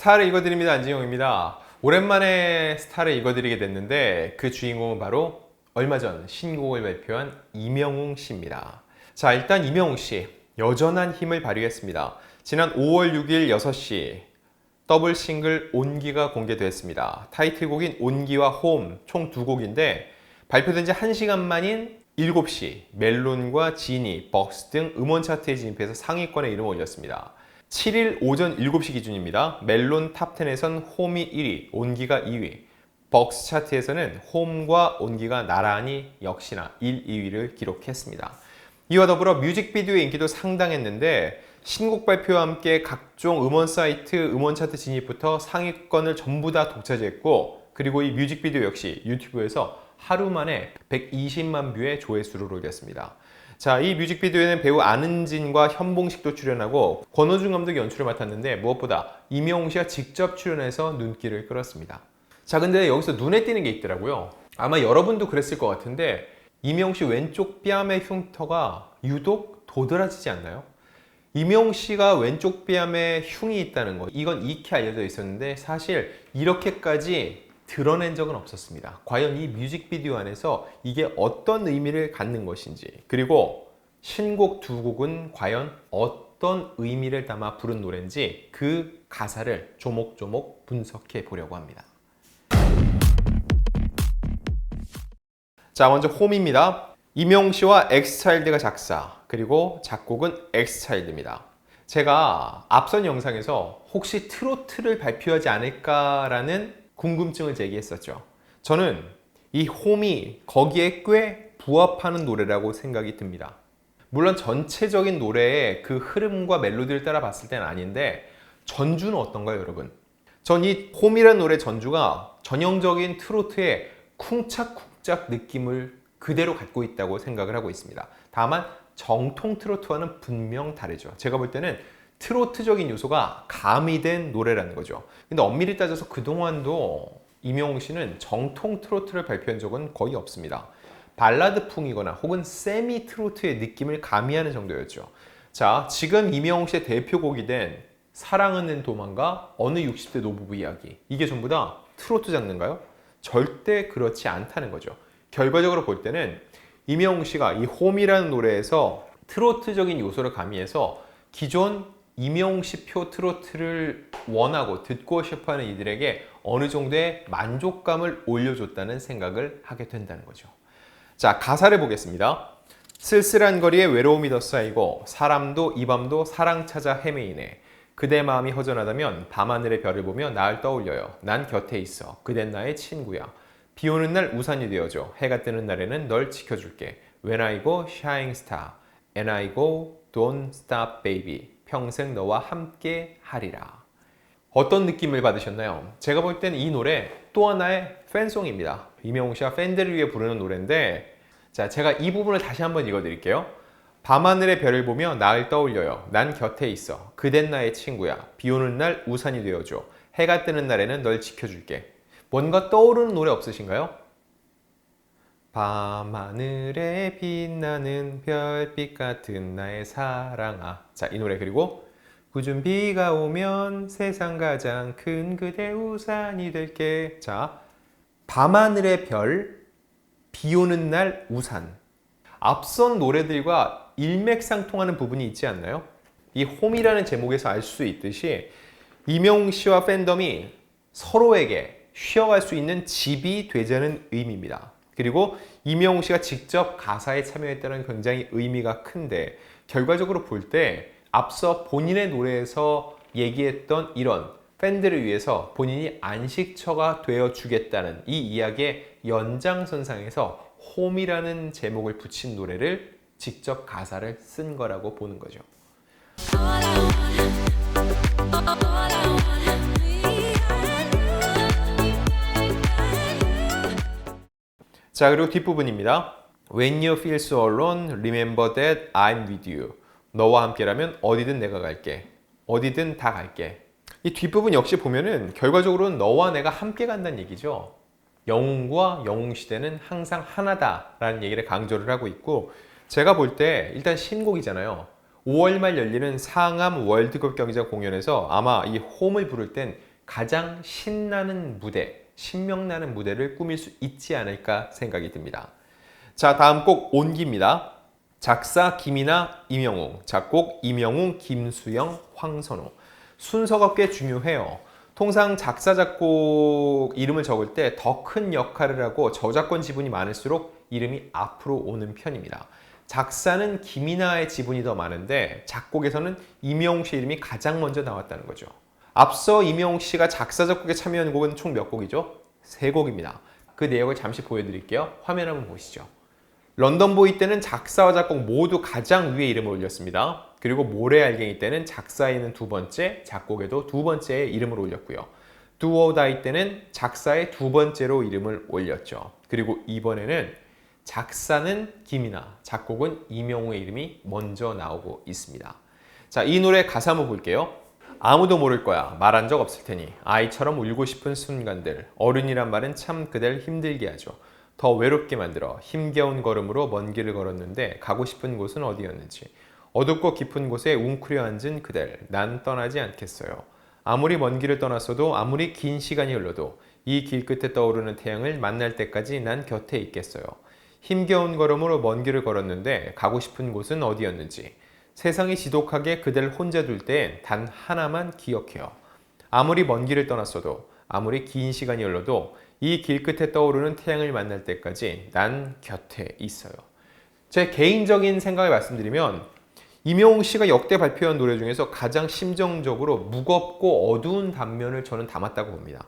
스타를 읽어드립니다. 안진영입니다. 오랜만에 스타를 읽어드리게 됐는데 그 주인공은 바로 얼마 전 신곡을 발표한 이명웅 씨입니다. 자, 일단 이명웅 씨 여전한 힘을 발휘했습니다. 지난 5월 6일 6시 더블 싱글 온기가 공개됐습니다. 타이틀곡인 온기와 홈 총 두 곡인데 발표된 지 1시간 만인 7시 멜론과 지니, 벅스 등 음원 차트에 진입해서 상위권에 이름을 올렸습니다. 7일 오전 7시 기준입니다. 멜론 탑10에선 홈이 1위, 온기가 2위, 벅스 차트에서는 홈과 온기가 나란히 역시나 1, 2위를 기록했습니다. 이와 더불어 뮤직비디오의 인기도 상당했는데 신곡 발표와 함께 각종 음원 사이트, 음원 차트 진입부터 상위권을 전부 다 독차지했고, 그리고 이 뮤직비디오 역시 유튜브에서 하루 만에 120만 뷰의 조회수를 올렸습니다. 자, 이 뮤직비디오에는 배우 안은진과 현봉식도 출연하고 권호중 감독이 연출을 맡았는데 무엇보다 이명웅 씨가 직접 출연해서 눈길을 끌었습니다. 자, 근데 여기서 눈에 띄는 게 있더라고요. 아마 여러분도 그랬을 것 같은데 이명웅 씨 왼쪽 뺨의 흉터가 유독 도드라지지 않나요? 이명웅 씨가 왼쪽 뺨에 흉이 있다는 거, 이건 익히 알려져 있었는데 사실 이렇게까지 드러낸 적은 없었습니다. 과연 이 뮤직비디오 안에서 이게 어떤 의미를 갖는 것인지, 그리고 신곡 두 곡은 과연 어떤 의미를 담아 부른 노래인지 그 가사를 조목조목 분석해 보려고 합니다. 자, 먼저 홈입니다. 이명웅 씨와 엑스차일드가 작사, 그리고 작곡은 엑스차일드입니다. 제가 앞선 영상에서 혹시 트로트를 발표하지 않을까라는 궁금증을 제기했었죠. 저는 이 홈이 거기에 꽤 부합하는 노래라고 생각이 듭니다. 물론 전체적인 노래의 그 흐름과 멜로디를 따라 봤을 때는 아닌데 전주는 어떤가요, 여러분? 전 이 홈이라는 노래 전주가 전형적인 트로트의 쿵짝쿵짝 느낌을 그대로 갖고 있다고 생각을 하고 있습니다. 다만 정통 트로트와는 분명 다르죠. 제가 볼 때는 트로트적인 요소가 가미된 노래라는 거죠. 근데 엄밀히 따져서 그동안도 이명웅 씨는 정통 트로트를 발표한 적은 거의 없습니다. 발라드풍이거나 혹은 세미 트로트의 느낌을 가미하는 정도였죠. 자, 지금 이명웅 씨의 대표곡이 된 사랑은 낸 도망가, 어느 60대 노부부 이야기, 이게 전부 다 트로트 장르인가요? 절대 그렇지 않다는 거죠. 결과적으로 볼 때는 이명웅 씨가 이 홈이라는 노래에서 트로트적인 요소를 가미해서 기존 이명웅 씨표 트로트를 원하고 듣고 싶어하는 이들에게 어느 정도의 만족감을 올려줬다는 생각을 하게 된다는 거죠. 자, 가사를 보겠습니다. 쓸쓸한 거리에 외로움이 더 쌓이고 사람도 이 밤도 사랑 찾아 헤매이네. 그대 마음이 허전하다면 밤하늘의 별을 보며 날 떠올려요. 난 곁에 있어. 그댄 나의 친구야. 비 오는 날 우산이 되어줘. 해가 뜨는 날에는 널 지켜줄게. When I go shine star and I go don't stop baby. 평생 너와 함께 하리라. 어떤 느낌을 받으셨나요? 제가 볼 때는 이 노래 또 하나의 팬송입니다. 이명웅 씨가 팬들을 위해 부르는 노래인데, 자, 제가 이 부분을 다시 한번 읽어드릴게요. 밤하늘의 별을 보며 날 떠올려요. 난 곁에 있어. 그댄 나의 친구야. 비 오는 날 우산이 되어줘. 해가 뜨는 날에는 널 지켜줄게. 뭔가 떠오르는 노래 없으신가요? 밤하늘에 빛나는 별빛 같은 나의 사랑아. 자, 이 노래. 그리고 꾸준 비가 오면 세상 가장 큰 그대 우산이 될게. 자, 밤하늘의 별, 비 오는 날 우산. 앞선 노래들과 일맥상통하는 부분이 있지 않나요? 이 홈이라는 제목에서 알 수 있듯이 이명웅 씨와 팬덤이 서로에게 쉬어갈 수 있는 집이 되자는 의미입니다. 그리고 이명웅 씨가 직접 가사에 참여했다는 굉장히 의미가 큰데, 결과적으로 볼 때 앞서 본인의 노래에서 얘기했던 이런 팬들을 위해서 본인이 안식처가 되어주겠다는 이 이야기의 연장선상에서 홈이라는 제목을 붙인 노래를 직접 가사를 쓴 거라고 보는 거죠. 자, 그리고 뒷부분입니다. When you feel so alone, remember that I'm with you. 너와 함께라면 어디든 내가 갈게. 어디든 다 갈게. 이 뒷부분 역시 보면은 결과적으로는 너와 내가 함께 간다는 얘기죠. 영웅과 영웅시대는 항상 하나다라는 얘기를 강조를 하고 있고, 제가 볼 때 일단 신곡이잖아요. 5월 말 열리는 상암 월드컵 경기장 공연에서 아마 이 홈을 부를 땐 가장 신나는 무대, 신명나는 무대를 꾸밀 수 있지 않을까 생각이 듭니다. 자, 다음 곡 온기입니다. 작사 김이나 임영웅, 작곡 임영웅, 김수영, 황선우. 순서가 꽤 중요해요. 통상 작사, 작곡 이름을 적을 때 더 큰 역할을 하고 저작권 지분이 많을수록 이름이 앞으로 오는 편입니다. 작사는 김이나의 지분이 더 많은데 작곡에서는 임영웅 씨 이름이 가장 먼저 나왔다는 거죠. 앞서 임영웅 씨가 작사, 작곡에 참여한 곡은 총 몇 곡이죠? 3곡입니다. 그 내용을 잠시 보여드릴게요. 화면 한번 보시죠. 런던보이 때는 작사와 작곡 모두 가장 위에 이름을 올렸습니다. 그리고 모래알갱이 때는 작사에는 2번째, 작곡에도 2번째에 이름을 올렸고요. Do or Die 때는 작사의 2번째로 이름을 올렸죠. 그리고 이번에는 작사는 김이나, 작곡은 임영웅의 이름이 먼저 나오고 있습니다. 자, 이 노래 가사 한번 볼게요. 아무도 모를 거야. 말한 적 없을 테니. 아이처럼 울고 싶은 순간들. 어른이란 말은 참 그댈 힘들게 하죠. 더 외롭게 만들어 힘겨운 걸음으로 먼 길을 걸었는데 가고 싶은 곳은 어디였는지. 어둡고 깊은 곳에 웅크려 앉은 그댈. 난 떠나지 않겠어요. 아무리 먼 길을 떠났어도 아무리 긴 시간이 흘러도 이 길 끝에 떠오르는 태양을 만날 때까지 난 곁에 있겠어요. 힘겨운 걸음으로 먼 길을 걸었는데 가고 싶은 곳은 어디였는지. 세상이 지독하게 그댈 혼자 둘 땐 단 하나만 기억해요. 아무리 먼 길을 떠났어도 아무리 긴 시간이 흘러도 이 길 끝에 떠오르는 태양을 만날 때까지 난 곁에 있어요. 제 개인적인 생각을 말씀드리면 임영웅 씨가 역대 발표한 노래 중에서 가장 심정적으로 무겁고 어두운 단면을 저는 담았다고 봅니다.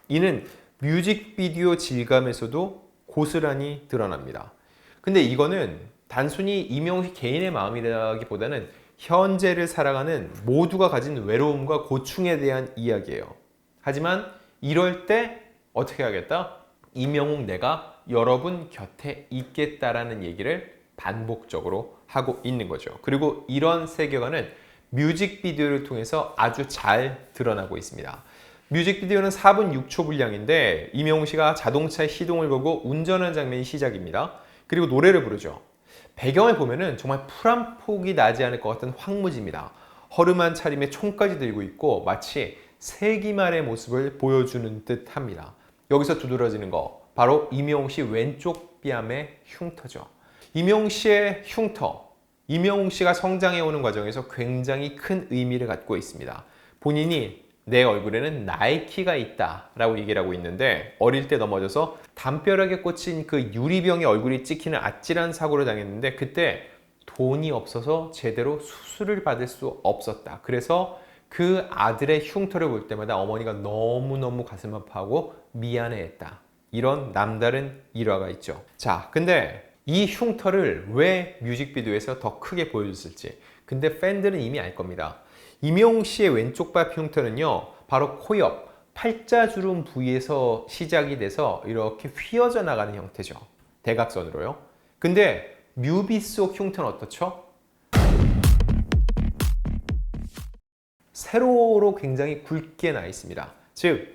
이는 뮤직비디오 질감에서도 고스란히 드러납니다. 근데 이거는 단순히 임영웅 씨 개인의 마음이라기보다는 현재를 살아가는 모두가 가진 외로움과 고충에 대한 이야기예요. 하지만 이럴 때 어떻게 하겠다? 임영웅 내가 여러분 곁에 있겠다라는 얘기를 반복적으로 하고 있는 거죠. 그리고 이런 세계관은 뮤직비디오를 통해서 아주 잘 드러나고 있습니다. 뮤직비디오는 4분 6초 분량인데 임영웅 씨가 자동차의 시동을 걸고 운전하는 장면이 시작입니다. 그리고 노래를 부르죠. 배경을 보면은 정말 풀 한 폭이 나지 않을 것 같은 황무지입니다. 허름한 차림에 총까지 들고 있고 마치 세기말의 모습을 보여주는 듯 합니다. 여기서 두드러지는 거 바로 임영웅 씨 왼쪽 뺨의 흉터죠. 임영웅 씨의 흉터, 임영웅 씨가 성장해오는 과정에서 굉장히 큰 의미를 갖고 있습니다. 본인이 내 얼굴에는 나이키가 있다 라고 얘기를 하고 있는데 어릴 때 넘어져서 담벼락에 꽂힌 그 유리병에 얼굴이 찍히는 아찔한 사고를 당했는데 그때 돈이 없어서 제대로 수술을 받을 수 없었다. 그래서 그 아들의 흉터를 볼 때마다 어머니가 너무너무 가슴 아파하고 미안해했다. 이런 남다른 일화가 있죠. 자, 근데 이 흉터를 왜 뮤직비디오에서 더 크게 보여줬을지 근데 팬들은 이미 알 겁니다. 임영웅 씨의 왼쪽 발 흉터는요 바로 코 옆 팔자주름 부위에서 시작이 돼서 이렇게 휘어져 나가는 형태죠. 대각선으로요. 근데 뮤비 속 흉터는 어떻죠? 세로로 굉장히 굵게 나 있습니다. 즉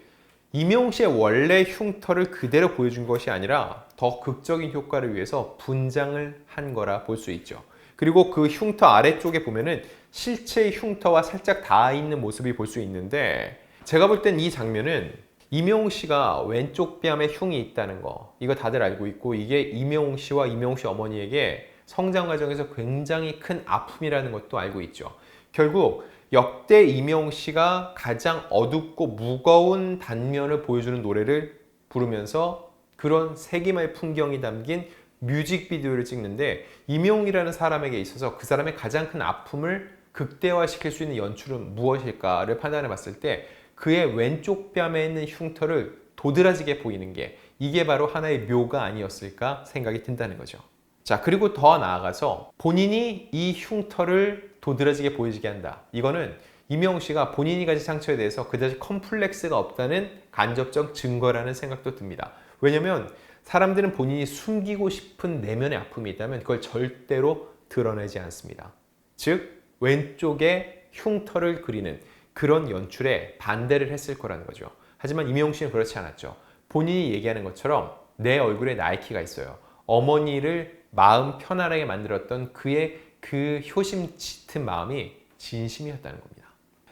임영웅 씨의 원래 흉터를 그대로 보여준 것이 아니라 더 극적인 효과를 위해서 분장을 한 거라 볼 수 있죠. 그리고 그 흉터 아래쪽에 보면은 실제의 흉터와 살짝 닿아 있는 모습이 볼 수 있는데 제가 볼 땐 이 장면은 임영웅 씨가 왼쪽 뺨에 흉이 있다는 거 이거 다들 알고 있고 이게 임영웅 씨와 임영웅 씨 어머니에게 성장 과정에서 굉장히 큰 아픔이라는 것도 알고 있죠. 결국 역대 임영웅 씨가 가장 어둡고 무거운 단면을 보여주는 노래를 부르면서 그런 세기말 풍경이 담긴 뮤직비디오를 찍는데 임영웅이라는 사람에게 있어서 그 사람의 가장 큰 아픔을 극대화시킬 수 있는 연출은 무엇일까를 판단해 봤을 때 그의 왼쪽 뺨에 있는 흉터를 도드라지게 보이는 게 이게 바로 하나의 묘가 아니었을까 생각이 든다는 거죠. 자, 그리고 더 나아가서 본인이 이 흉터를 도드라지게 보여지게 한다. 이거는 임영웅 씨가 본인이 가진 상처에 대해서 그다지 컴플렉스가 없다는 간접적 증거라는 생각도 듭니다. 왜냐면 사람들은 본인이 숨기고 싶은 내면의 아픔이 있다면 그걸 절대로 드러내지 않습니다. 즉 왼쪽에 흉터를 그리는 그런 연출에 반대를 했을 거라는 거죠. 하지만 임영웅 씨는 그렇지 않았죠. 본인이 얘기하는 것처럼 내 얼굴에 나이키가 있어요. 어머니를 마음 편안하게 만들었던 그의 그 효심 짙은 마음이 진심이었다는 겁니다.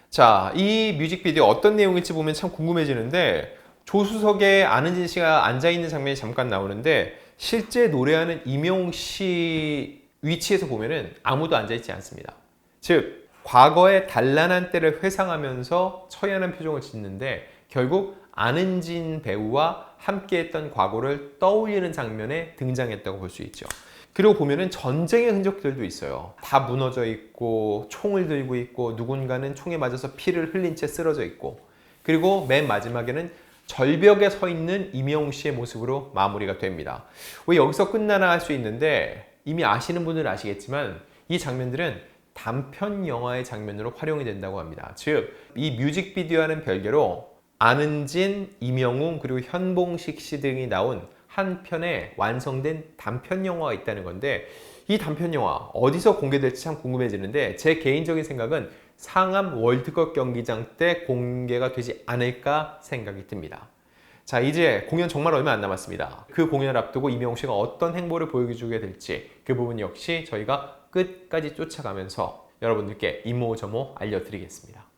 자, 이 뮤직비디오 어떤 내용일지 보면 참 궁금해지는데 조수석에 안은진 씨가 앉아있는 장면이 잠깐 나오는데 실제 노래하는 임영웅 씨 위치에서 보면은 아무도 앉아있지 않습니다. 즉, 과거의 단란한 때를 회상하면서 처연한 표정을 짓는데 결국 안은진 배우와 함께했던 과거를 떠올리는 장면에 등장했다고 볼 수 있죠. 그리고 보면은 전쟁의 흔적들도 있어요. 다 무너져 있고 총을 들고 있고 누군가는 총에 맞아서 피를 흘린 채 쓰러져 있고 그리고 맨 마지막에는 절벽에 서 있는 임영웅 씨의 모습으로 마무리가 됩니다. 왜 여기서 끝나나 할 수 있는데 이미 아시는 분들은 아시겠지만 이 장면들은 단편 영화의 장면으로 활용이 된다고 합니다. 즉, 이 뮤직비디오와는 별개로 안은진, 임영웅 그리고 현봉식 씨 등이 나온 한 편의 완성된 단편 영화가 있다는 건데 이 단편 영화 어디서 공개될지 참 궁금해지는데 제 개인적인 생각은 상암 월드컵 경기장 때 공개가 되지 않을까 생각이 듭니다. 자, 이제 공연 정말 얼마 안 남았습니다. 그 공연을 앞두고 임영웅 씨가 어떤 행보를 보여주게 될지 그 부분 역시 저희가 끝까지 쫓아가면서 여러분들께 이모저모 알려드리겠습니다.